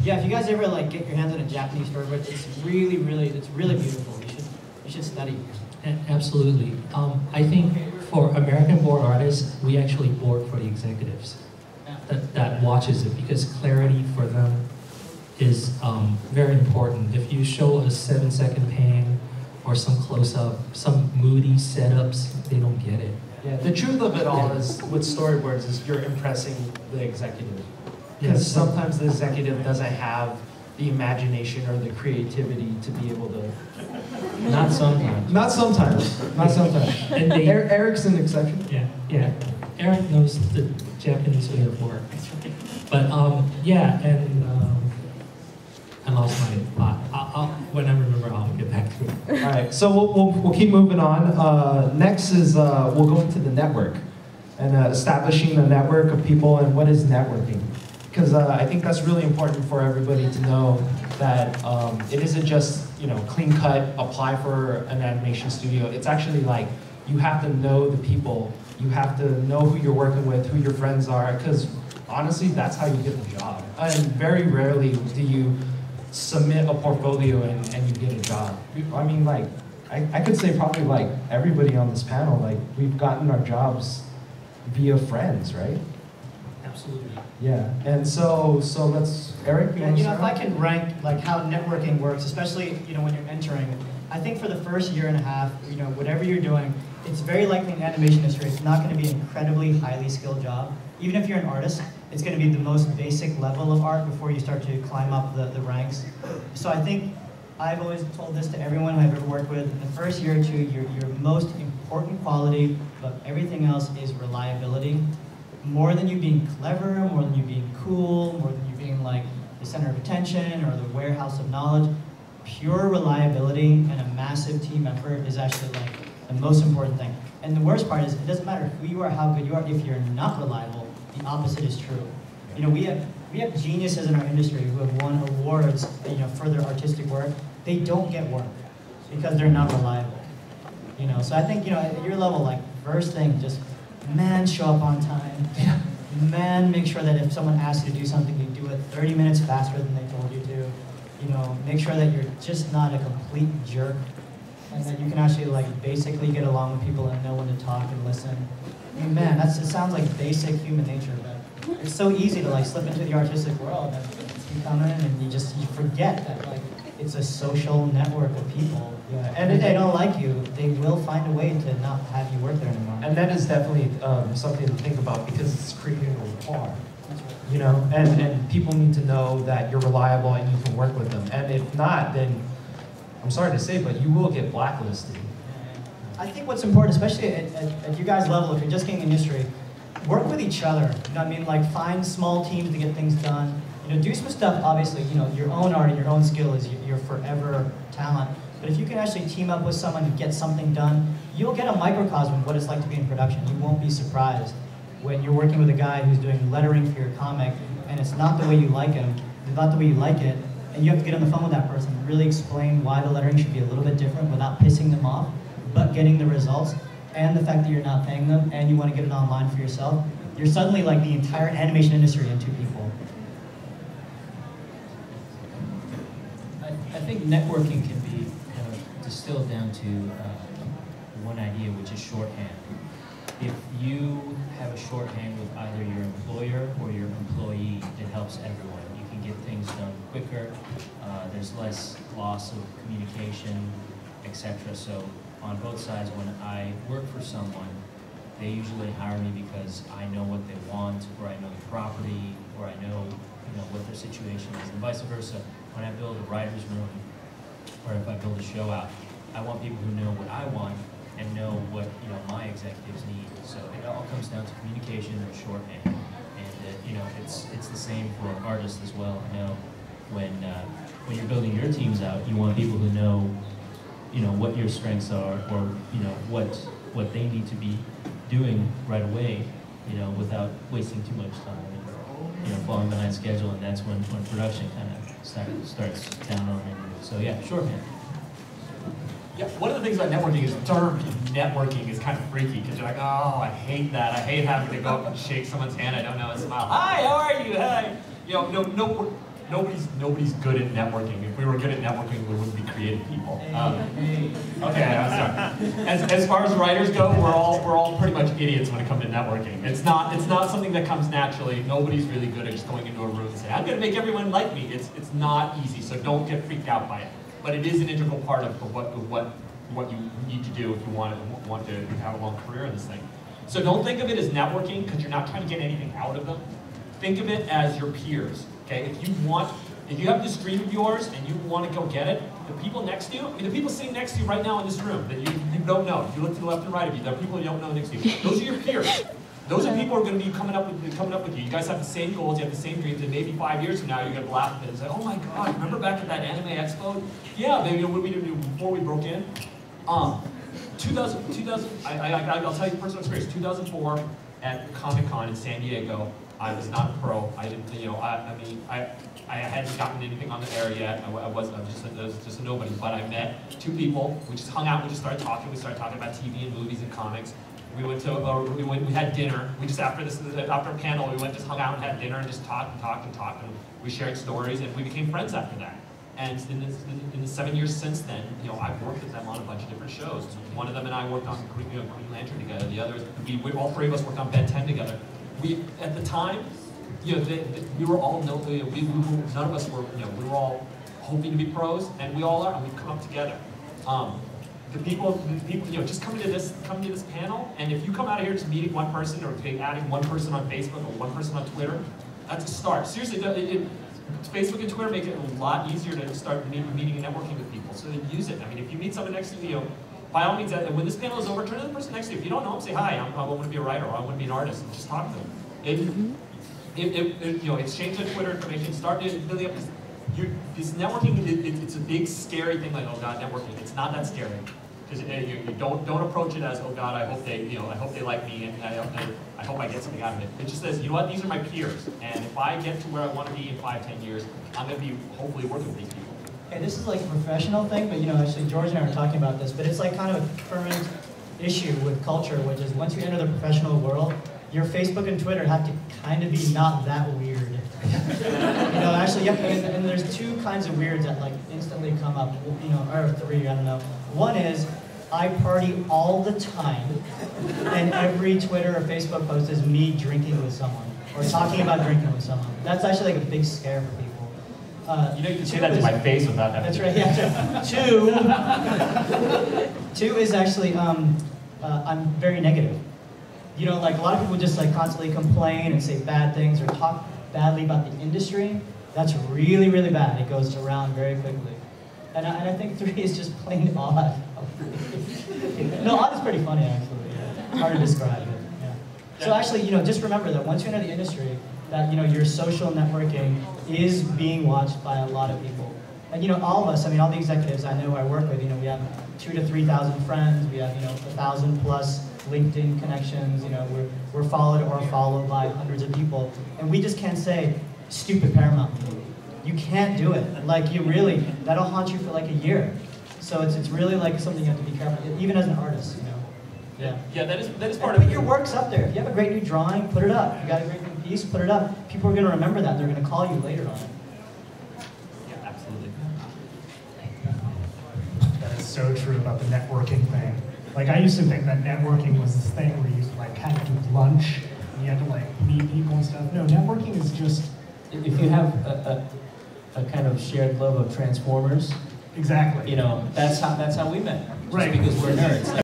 Yeah, if you guys ever like get your hands on a Japanese storyboard, it's really beautiful. You should study. Absolutely. I think for American board artists, we actually board for the executives that watches it, because clarity for them is very important. If you show a 7-second pan or some close-up, some moody setups, they don't get it. Yeah, the truth of it all is, with storyboards, is you're impressing the executive. Because sometimes the executive doesn't have the imagination or the creativity to be able to... Not sometimes. Not sometimes. Not sometimes. And Eric's an exception. Yeah. Eric knows the Japanese way of work. But yeah, and I lost my thought. When I remember, I'll get back to it. All right, so we'll keep moving on. Next is we'll go into the network and establishing a network of people, and what is networking. Because I think that's really important for everybody to know that it isn't just, you know, clean cut, apply for an animation studio. It's actually like, you have to know the people. You have to know who you're working with, who your friends are, because honestly, that's how you get the job. And very rarely do you submit a portfolio and you get a job. I mean, like, I could say probably like everybody on this panel, like, we've gotten our jobs via friends, right? Absolutely. Yeah, and so let's, Eric, Yeah, you know, if I can rank like how networking works, especially, you know, when you're entering, I think for the first year and a half, you know, whatever you're doing, it's very likely in the animation industry, it's not going to be an incredibly highly skilled job. Even if you're an artist, it's going to be the most basic level of art before you start to climb up the ranks. So I think I've always told this to everyone I've ever worked with. In the first year or two, your most important quality above everything else is reliability. More than you being clever, more than you being cool, more than you being like the center of attention or the warehouse of knowledge, pure reliability and a massive team effort is actually like the most important thing. And the worst part is, it doesn't matter who you are, how good you are, if you're not reliable, the opposite is true. You know, we have geniuses in our industry who have won awards, you know, for their artistic work. They don't get work because they're not reliable. You know, so I think, you know, at your level, like, first thing, just, man, show up on time. Man, make sure that if someone asks you to do something, you do it 30 minutes faster than they told you to. You know, make sure that you're just not a complete jerk, and that you can actually, like, basically get along with people and know when to talk and listen. I mean, man, it sounds like basic human nature, but it's so easy to, like, slip into the artistic world, and you come in and you forget that, like, it's a social network of people. Yeah. And if they don't like you, they will find a way to not have you work there anymore. And that is definitely something to think about, because it's creating a rapport. You know, and people need to know that you're reliable and you can work with them. And if not, then I'm sorry to say, but you will get blacklisted. I think what's important, especially at you guys' level, if you're just getting in the industry, work with each other. You know what I mean? Like, find small teams to get things done. You know, do some stuff, obviously, you know, your own art and your own skill is your forever talent. But if you can actually team up with someone to get something done, you'll get a microcosm of what it's like to be in production. You won't be surprised when you're working with a guy who's doing lettering for your comic, and it's not the way you like him, it's not the way you like it, and you have to get on the phone with that person and really explain why the lettering should be a little bit different without pissing them off, but getting the results, and the fact that you're not paying them, and you want to get it online for yourself. You're suddenly like the entire animation industry in two people. I think networking can be kind of distilled down to one idea, which is shorthand. If you have a shorthand with either your employer or your employee, it helps everyone. You can get things done quicker, there's less loss of communication, etc. So on both sides, when I work for someone, they usually hire me because I know what they want, or I know the property, or I know, you know, what their situation is, and vice versa. When I build a writer's room, or if I build a show out, I want people who know what I want and know what, you know, my executives need. So it all comes down to communication and shorthand. And you know, it's the same for artists as well. I know when you're building your teams out, you want people who know, you know, what your strengths are, or, you know, what they need to be doing right away, you know, without wasting too much time and, you know, falling behind schedule. And that's when production kind of starts down on it. So yeah, shorthand. Yeah, one of the things about networking is the term networking is kind of freaky, because you're like, oh, I hate that. I hate having to go up and shake someone's hand I don't know and smile. Hi, how are you? Hi. You know, nobody's good at networking. If we were good at networking, we wouldn't be creative people. Okay, I'm sorry. As far as writers go, we're all pretty much idiots when it comes to networking. It's not something that comes naturally. Nobody's really good at just going into a room and saying, I'm going to make everyone like me. It's not easy, so don't get freaked out by it. But it is an integral part of what you need to do if you want to have a long career in this thing. So don't think of it as networking because you're not trying to get anything out of them. Think of it as your peers. Okay, if you have this dream of yours and you want to go get it, the people next to you, I mean, the people sitting next to you right now in this room that you don't know. If you look to the left and right of you, there are people you don't know next to you. Those are your peers. Those are people who are going to be coming up with you. You guys have the same goals, you have the same dreams, and maybe 5 years from now you're going to laugh at it and say, oh my God, remember back at that Anime Expo? Yeah, maybe what did we do before we broke in? 2000, I'll tell you personal experience. 2004 at Comic-Con in San Diego, I was not a pro. I didn't, I hadn't gotten anything on the air yet. I was just a nobody. But I met two people. We just hung out. We just started talking. We started talking about TV and movies and comics. We went to, we had dinner. We just after a panel, we went just hung out and had dinner and just talked and we shared stories and we became friends after that. And in the 7 years since then, I've worked with them on a bunch of different shows. One of them and I worked on Green Lantern together. The others, all three of us worked on Ben 10 together. At the time, we were all none of us were, we were all hoping to be pros, and we all are, and we've come up together. The people, just come to this panel, and if you come out of here just meeting one person or adding one person on Facebook or one person on Twitter, that's a start. Seriously, Facebook and Twitter make it a lot easier to start meeting and networking with people. So then use it. I mean, if you meet someone next to you, by all means, when this panel is over, turn to the person next to you. If you don't know them, say hi. I want to be a writer, or I want to be an artist, and just talk to them. Exchange the Twitter information. Start building up. This networking, it's a big scary thing. Like, oh God, networking. It's not that scary. Because you don't approach it as, oh God, I hope they like me, and I hope I get something out of it. It just says, you know what, these are my peers, and if I get to where I want to be in 5-10 years, I'm going to be hopefully working with these people. Okay, this is like a professional thing, but actually George and I were talking about this, but it's like kind of a current issue with culture, which is once you enter the professional world, your Facebook and Twitter have to kind of be not that weird. Actually, yep, and there's two kinds of weirds that like instantly come up, or three, I don't know. One is, I party all the time, and every Twitter or Facebook post is me drinking with someone, or talking about drinking with someone. That's actually like a big scare for people. You can say that to my face without having to. That's right, yeah. Two is actually, I'm very negative. Like a lot of people just like constantly complain and say bad things or talk badly about the industry. That's really, really bad. It goes around very quickly. And I think three is just plain odd. No, odd is pretty funny actually. Yeah. It's hard to describe it. Yeah. So actually, just remember that once you enter the industry, that your social networking is being watched by a lot of people. And all of us, all the executives I know I work with, we have 2,000 to 3,000 friends, we have 1,000 plus LinkedIn connections, we're followed or followed by hundreds of people, and we just can't say stupid Paramount movie. You can't do it. Like that'll haunt you for like a year. So it's really like something you have to be careful, even as an artist, Yeah. Yeah, that is part of it. Put your works up there. If you have a great new drawing, put it up. If you got a great new piece, put it up. People are going to remember that. They're going to call you later on it. Yeah, absolutely. That is so true about the networking thing. Like I used to think that networking was this thing where you like had to do lunch, and you had to like meet people and stuff. No, networking is just if you have a kind of shared love of Transformers. Exactly. That's how we met. Just right. Because we're nerds.